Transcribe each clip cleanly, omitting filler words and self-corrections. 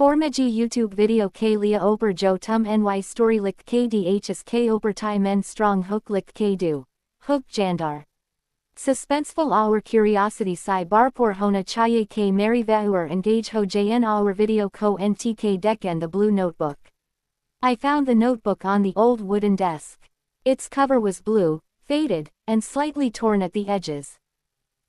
Formaji YouTube video k lia oper jo tum ny story lik kdhs k oper tai men strong hook lik k do. Hook jandar. Suspenseful our curiosity si barpor hona chaye k mary vauer engage ho jn our video ko ntk deck and the blue notebook. I found the notebook on the old wooden desk. Its cover was blue, faded, and slightly torn at the edges.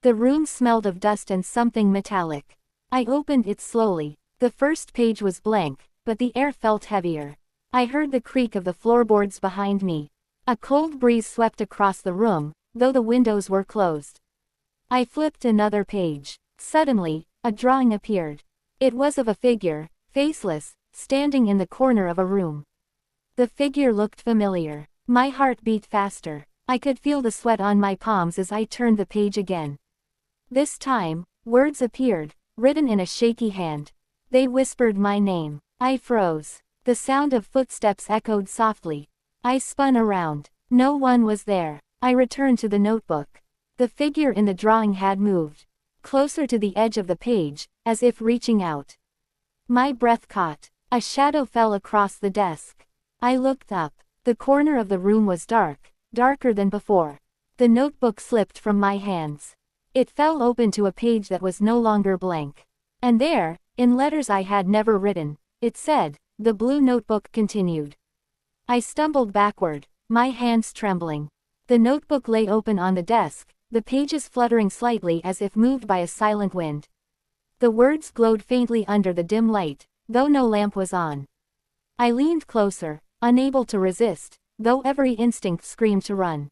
The room smelled of dust and something metallic. I opened it slowly. The first page was blank, but the air felt heavier. I heard the creak of the floorboards behind me. A cold breeze swept across the room, though the windows were closed. I flipped another page. Suddenly, a drawing appeared. It was of a figure, faceless, standing in the corner of a room. The figure looked familiar. My heart beat faster. I could feel the sweat on my palms as I turned the page again. This time, words appeared, written in a shaky hand. They whispered my name. I froze. The sound of footsteps echoed softly. I spun around. No one was there. I returned to the notebook. The figure in the drawing had moved closer to the edge of the page, as if reaching out. My breath caught. A shadow fell across the desk. I looked up. The corner of the room was dark, darker than before. The notebook slipped from my hands. It fell open to a page that was no longer blank. And there, in letters I had never written, it said, "The blue notebook continued." I stumbled backward, my hands trembling. The notebook lay open on the desk, the pages fluttering slightly as if moved by a silent wind. The words glowed faintly under the dim light, though no lamp was on. I leaned closer, unable to resist, though every instinct screamed to run.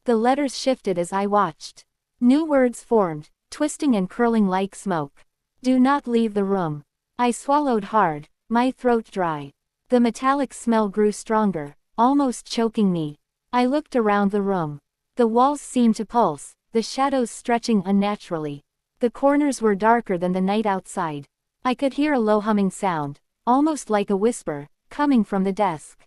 The letters shifted as I watched. New words formed, twisting and curling like smoke. "Do not leave the room." I swallowed hard, my throat dry. The metallic smell grew stronger, almost choking me. I looked around the room. The walls seemed to pulse, the shadows stretching unnaturally. The corners were darker than the night outside. I could hear a low humming sound, almost like a whisper, coming from the desk.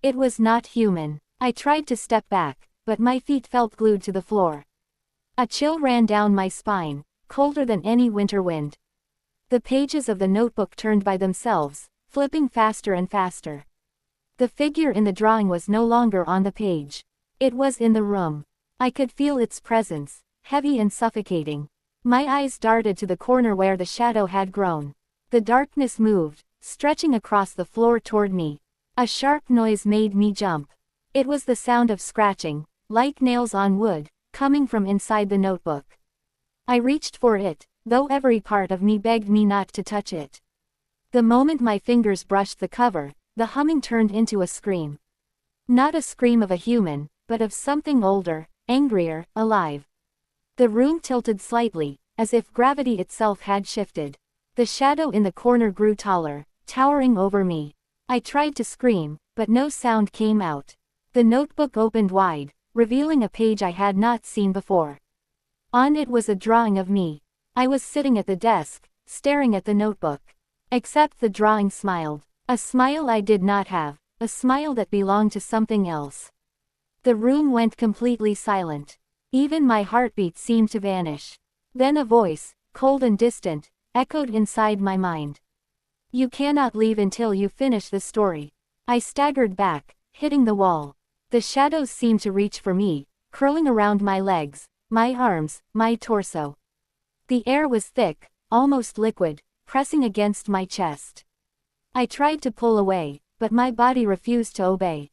It was not human. I tried to step back, but my feet felt glued to the floor. A chill ran down my spine, colder than any winter wind. The pages of the notebook turned by themselves, flipping faster and faster. The figure in the drawing was no longer on the page. It was in the room. I could feel its presence, heavy and suffocating. My eyes darted to the corner where the shadow had grown. The darkness moved, stretching across the floor toward me. A sharp noise made me jump. It was the sound of scratching, like nails on wood, coming from inside the notebook. I reached for it, though every part of me begged me not to touch it. The moment my fingers brushed the cover, the humming turned into a scream. Not a scream of a human, but of something older, angrier, alive. The room tilted slightly, as if gravity itself had shifted. The shadow in the corner grew taller, towering over me. I tried to scream, but no sound came out. The notebook opened wide, revealing a page I had not seen before. On it was a drawing of me. I was sitting at the desk, staring at the notebook. Except the drawing smiled. A smile I did not have, a smile that belonged to something else. The room went completely silent. Even my heartbeat seemed to vanish. Then a voice, cold and distant, echoed inside my mind. "You cannot leave until you finish the story." I staggered back, hitting the wall. The shadows seemed to reach for me, curling around my legs, my arms, my torso. The air was thick, almost liquid, pressing against my chest. I tried to pull away, but my body refused to obey.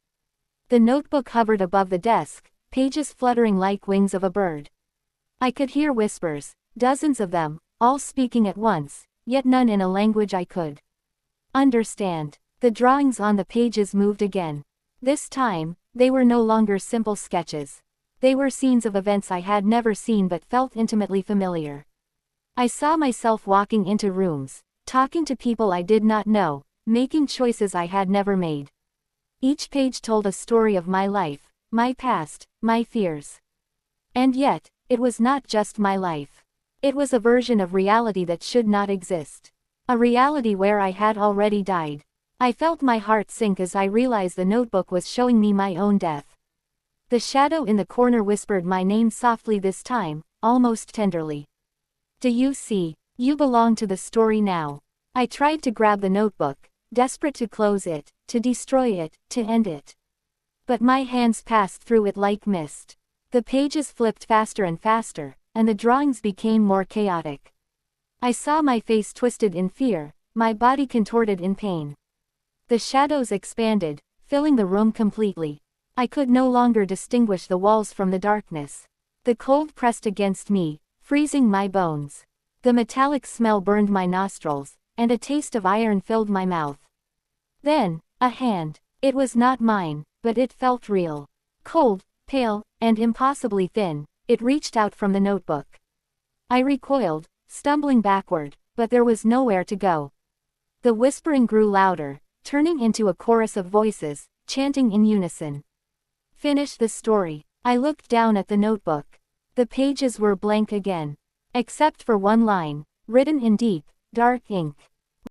The notebook hovered above the desk, pages fluttering like wings of a bird. I could hear whispers, dozens of them, all speaking at once, yet none in a language I could understand. The drawings on the pages moved again. This time, they were no longer simple sketches. They were scenes of events I had never seen but felt intimately familiar. I saw myself walking into rooms, talking to people I did not know, making choices I had never made. Each page told a story of my life, my past, my fears. And yet, it was not just my life. It was a version of reality that should not exist. A reality where I had already died. I felt my heart sink as I realized the notebook was showing me my own death. The shadow in the corner whispered my name softly this time, almost tenderly. "Do you see? You belong to the story now. I tried to grab the notebook, desperate to close it, to destroy it, to end it. But my hands passed through it like mist. The pages flipped faster and faster, and the drawings became more chaotic. I saw my face twisted in fear, my body contorted in pain. The shadows expanded, filling the room completely. I could no longer distinguish the walls from the darkness. The cold pressed against me, freezing my bones. The metallic smell burned my nostrils, and a taste of iron filled my mouth. Then, a hand. It was not mine, but it felt real. Cold, pale, and impossibly thin, it reached out from the notebook. I recoiled, stumbling backward, but there was nowhere to go. The whispering grew louder, turning into a chorus of voices, chanting in unison. Finish the story. I looked down at the notebook. The pages were blank again. Except for one line, written in deep, dark ink.